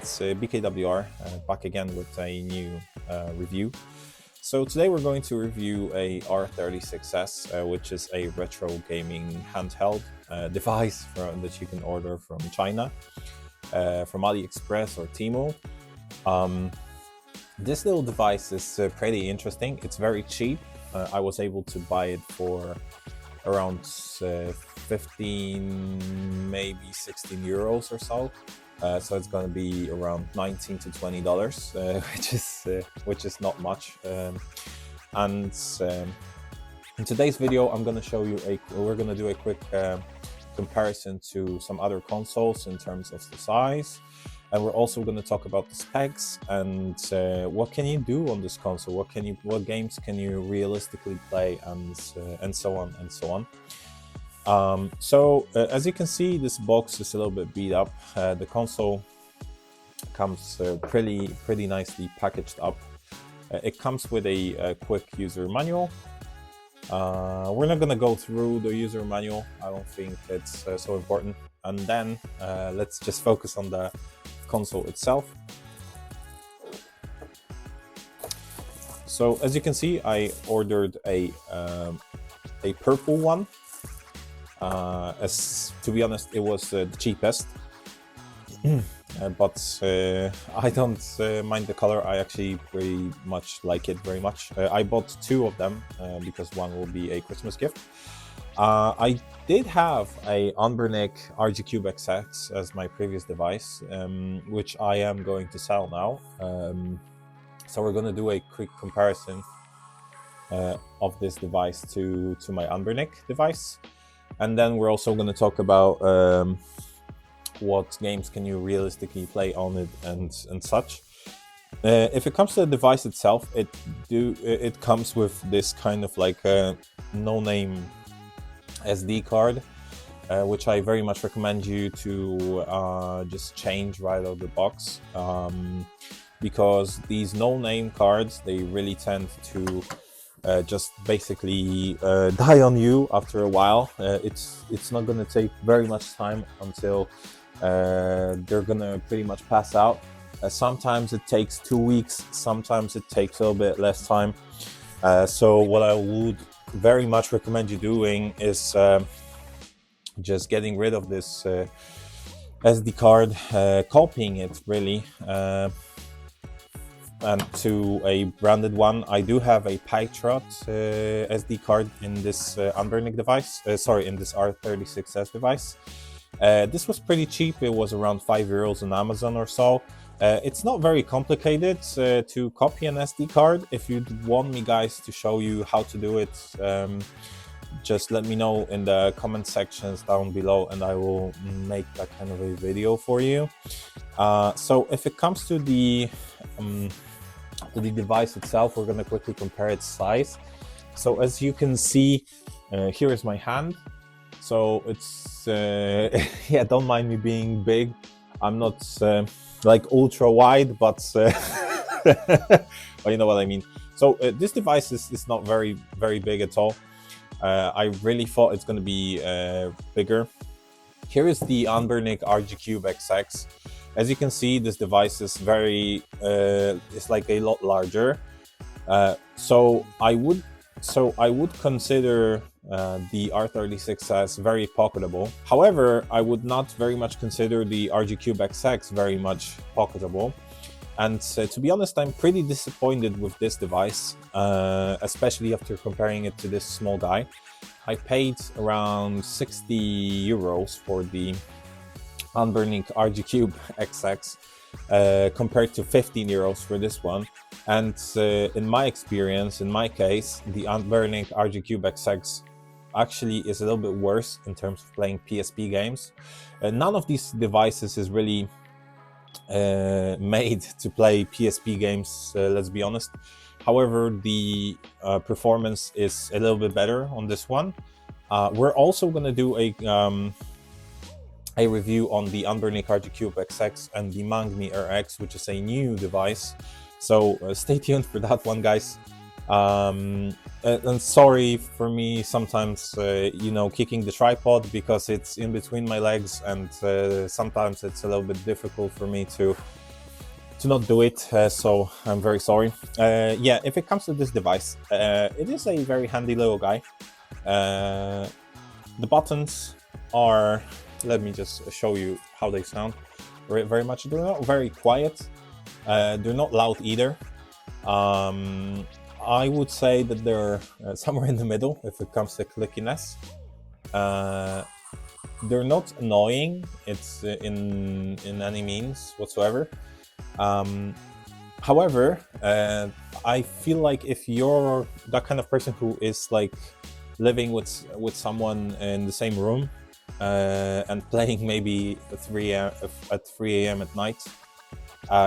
it's BKWR back again with a new review. So today we're going to review a R36S, which is a retro gaming handheld device that you can order from China, from AliExpress or Temu. This little device is pretty interesting. It's very cheap. I was able to buy it for around 15, maybe 16 euros or so. So it's going to be around $19 to $20, which is not much. In today's video, I'm going to show you we're going to do a quick comparison to some other consoles in terms of the size, and we're also going to talk about the specs and what can you do on this console, what games can you realistically play, and so on and so on. As you can see, this box is a little bit beat up. The console comes pretty nicely packaged up. It comes with a quick user manual. We're not going to go through the user manual. I don't think it's so important. And then let's just focus on the console itself. So as you can see, I ordered a purple one. To be honest, it was the cheapest, but I don't mind the color. I actually pretty much like it very much. I bought two of them because one will be a Christmas gift. I did have a Anbernic RGCube XX as my previous device, which I am going to sell now. So we're going to do a quick comparison of this device to my Anbernic device. And then we're also going to talk about what games can you realistically play on it and such. If it comes to the device itself, it comes with this kind of like a no-name SD card, which I very much recommend you to just change right out of the box, because these no-name cards, they really tend to just basically die on you after a while. It's not going to take very much time until they're going to pretty much pass out. Sometimes it takes 2 weeks, sometimes it takes a little bit less time. So what I would very much recommend you doing is just getting rid of this SD card, copying it really, and to a branded one. I do have a Pytrot SD card in this Anbernic device, in this R36S device. This was pretty cheap. It was around 5 euros on Amazon or so. It's not very complicated to copy an SD card. If you want me guys to show you how to do it, just let me know in the comment sections down below and I will make that kind of a video for you. So if it comes to the device itself, we're going to quickly compare its size. So as you can see, here is my hand. So it's yeah, don't mind me being big. I'm not like ultra wide, but well, you know what I mean. So this device is not very big at all. I really thought it's going to be bigger. Here is the Anbernic RGCube XX. As you can see, this device is it's like a lot larger. So I would consider the R36S very pocketable. However, I would not very much consider the RGCube XX very much pocketable. And to be honest, I'm pretty disappointed with this device, especially after comparing it to this small guy. I paid around 60 euros for the Anbernic RGCube XX compared to 15 euros for this one. And in my experience, in my case, the Anbernic RGCube XX actually is a little bit worse in terms of playing PSP games. None of these devices is really made to play PSP games, let's be honest. However, the performance is a little bit better on this one. We're also going to do a review on the Anbernic RGCube XX and the Mangmi RX, which is a new device. So stay tuned for that one, guys. And sorry for me sometimes, kicking the tripod because it's in between my legs, and sometimes it's a little bit difficult for me to to not do it, so I'm very sorry. Yeah, if it comes to this device, it is a very handy little guy. The buttons are, let me just show you how they sound. Very much, they're not very quiet, they're not loud either. I would say that they're somewhere in the middle if it comes to clickiness. They're not annoying, it's in any means whatsoever. However, I feel like if you're that kind of person who is like living with someone in the same room and playing maybe at 3 a.m. at night,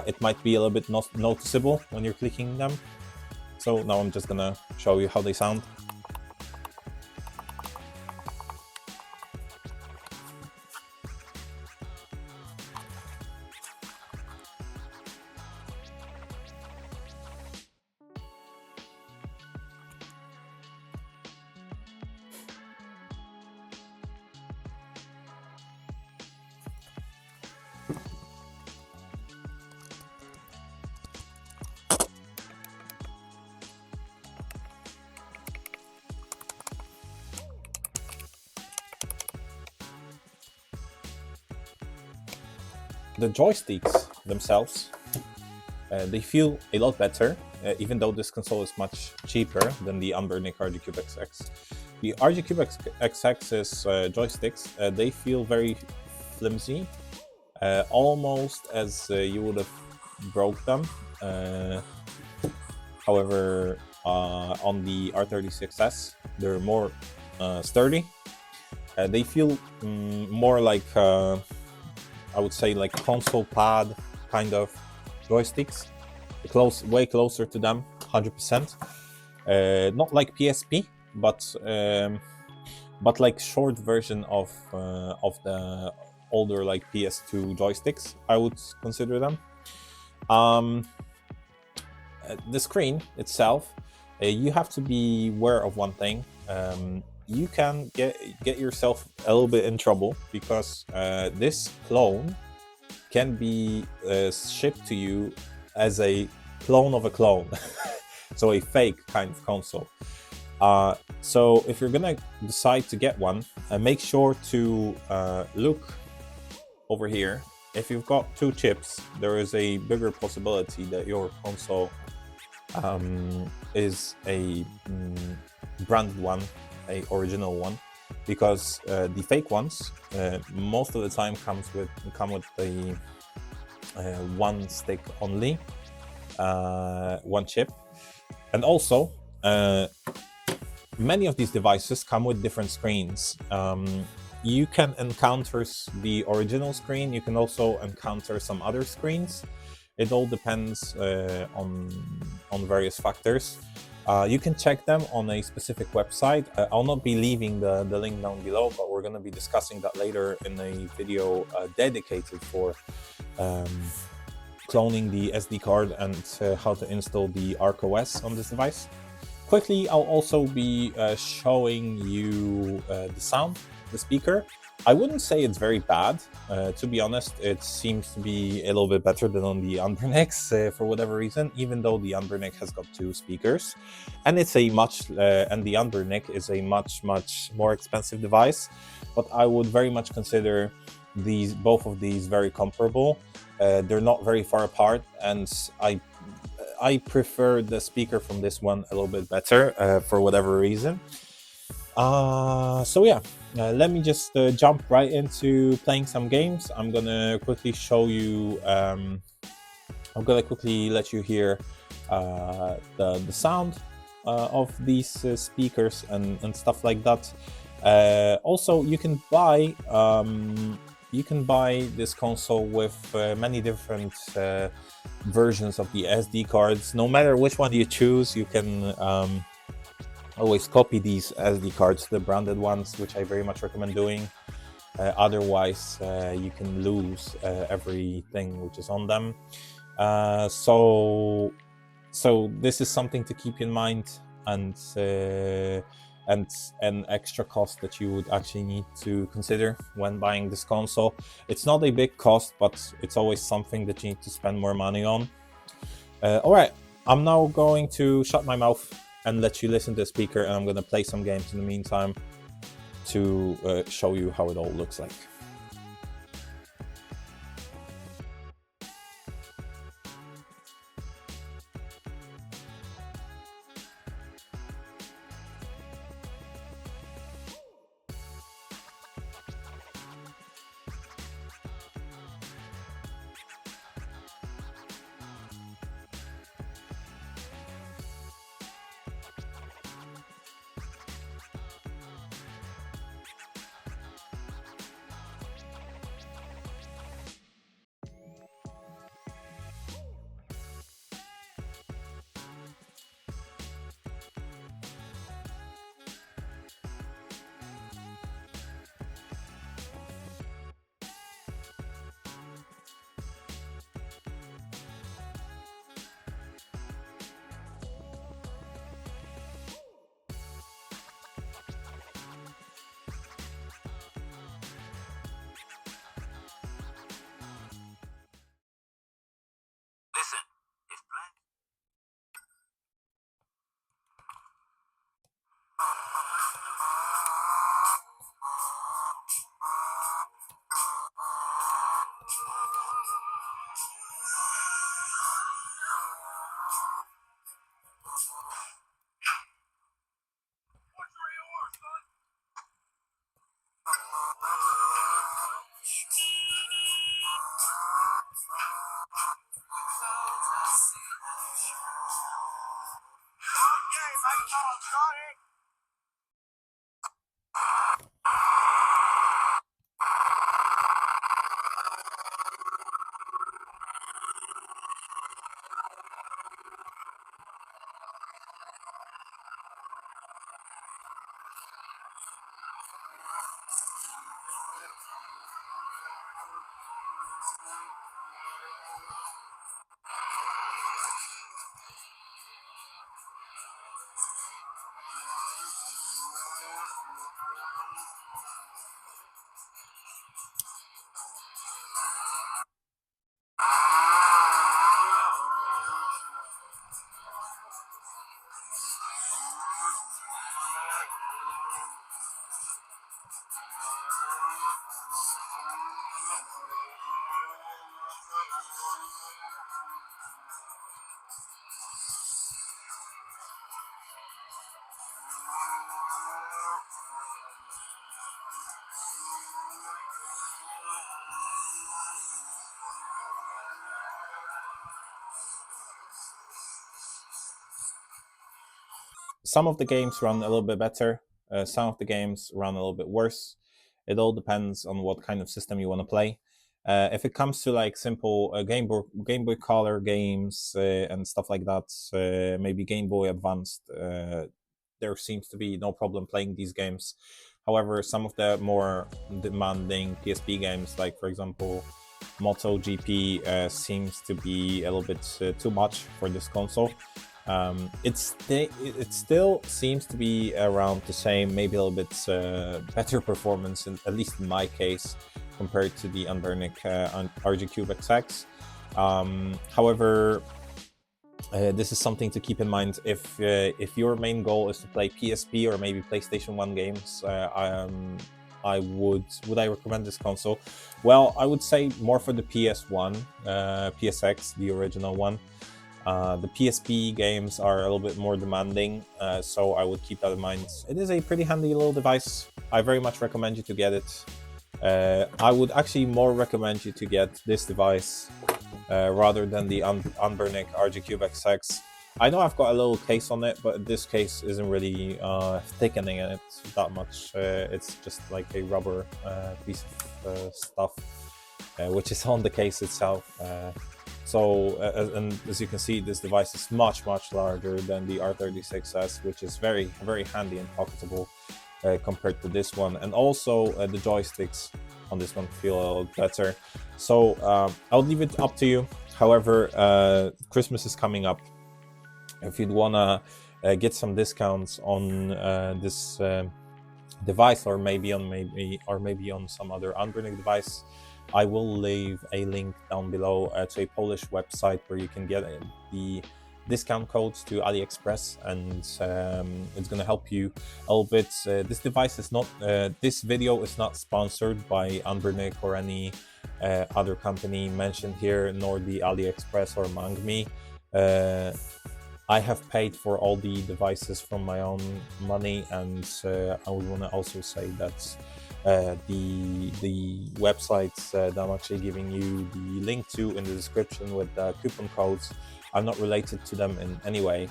it might be a little bit noticeable when you're clicking them. So now I'm just gonna show you how they sound. The joysticks themselves, they feel a lot better, even though this console is much cheaper than the Unburnick RGCube XX. The RGCube XX's joysticks, they feel very flimsy, almost as you would have broke them. However, on the R36S, they're more sturdy. They feel more like I would say like console pad kind of joysticks, way closer to them, 100%. Not like PSP, but like short version of the older like PS2 joysticks, I would consider them. The screen itself, you have to be aware of one thing. You can get yourself a little bit in trouble because this clone can be shipped to you as a clone of a clone, so a fake kind of console. So if you're gonna decide to get one, make sure to look over here. If you've got 2 chips, there is a bigger possibility that your console is a branded one, a original one, because the fake ones most of the time come with the 1 stick only, 1 chip, and also many of these devices come with different screens. You can encounter the original screen, you can also encounter some other screens. It all depends on various factors. You can check them on a specific website. I'll not be leaving the link down below, but we're going to be discussing that later in a video dedicated for cloning the SD card and how to install the ArcOS on this device. Quickly, I'll also be showing you the sound, the speaker. I wouldn't say it's very bad. To be honest, it seems to be a little bit better than on the Unburnicks for whatever reason, even though the Unburnick has got 2 speakers. And it's a and the Unburnick is a much more expensive device. But I would very much consider both of these very comparable. They're not very far apart, and I prefer the speaker from this one a little bit better for whatever reason. So yeah, let me just jump right into playing some games. I'm gonna quickly show you, I'm gonna quickly let you hear the sound of these speakers and stuff like that. Also, you can buy this console with many different versions of the SD cards. No matter which one you choose, you can always copy these SD cards, the branded ones, which I very much recommend doing. Otherwise, you can lose everything which is on them. So this is something to keep in mind, and and an extra cost that you would actually need to consider when buying this console. It's not a big cost, but it's always something that you need to spend more money on. All right, I'm now going to shut my mouth and let you listen to the speaker, and I'm going to play some games in the meantime to show you how it all looks like. Listen, if blank. Some of the games run a little bit better, some of the games run a little bit worse. It all depends on what kind of system you want to play. If it comes to like simple Game Boy Color games and stuff like that, maybe Game Boy Advanced, there seems to be no problem playing these games. However, some of the more demanding PSP games, like for example MotoGP, seems to be a little bit too much for this console. It still seems to be around the same, maybe a little bit better performance, at least in my case, compared to the Unburnic RGCube XX. However, this is something to keep in mind if your main goal is to play PSP or maybe PlayStation 1 games. Would I recommend this console? Well, I would say more for the PS1, PSX, the original one. The PSP games are a little bit more demanding, so I would keep that in mind. It is a pretty handy little device. I very much recommend you to get it. I would actually more recommend you to get this device rather than the Unburnic RGCube XX. I know I've got a little case on it, but this case isn't really thickening it that much. It's just like a rubber piece of stuff, which is on the case itself. And as you can see, this device is much larger than the R36S, which is very handy and pocketable compared to this one. And also the joysticks on this one feel a little better. So I'll leave it up to you. However, Christmas is coming up. If you'd wanna get some discounts on this device, or maybe on some other Unburned device, I will leave a link down below to a Polish website where you can get the discount codes to AliExpress, and it's going to help you a little bit. This device is not, this video is not sponsored by Unburned or any other company mentioned here, nor the AliExpress or MangMe. I have paid for all the devices from my own money, and I would want to also say that the websites that I'm actually giving you the link to in the description with the coupon codes, I'm not related to them in any way.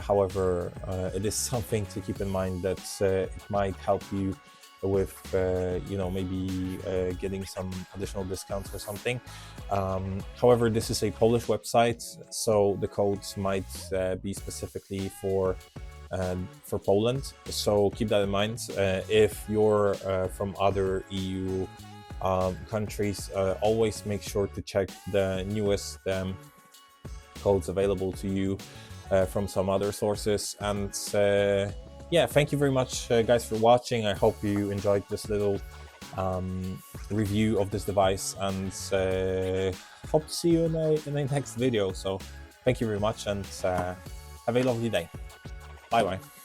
However, it is something to keep in mind that it might help you with maybe getting some additional discounts or something. However, this is a Polish website, so the codes might be specifically for Poland, so keep that in mind. If you're from other EU countries, always make sure to check the newest codes available to you from some other sources. And yeah, thank you very much, guys, for watching. I hope you enjoyed this little review of this device, and hope to see you in a next video. So thank you very much, and have a lovely day. Bye bye.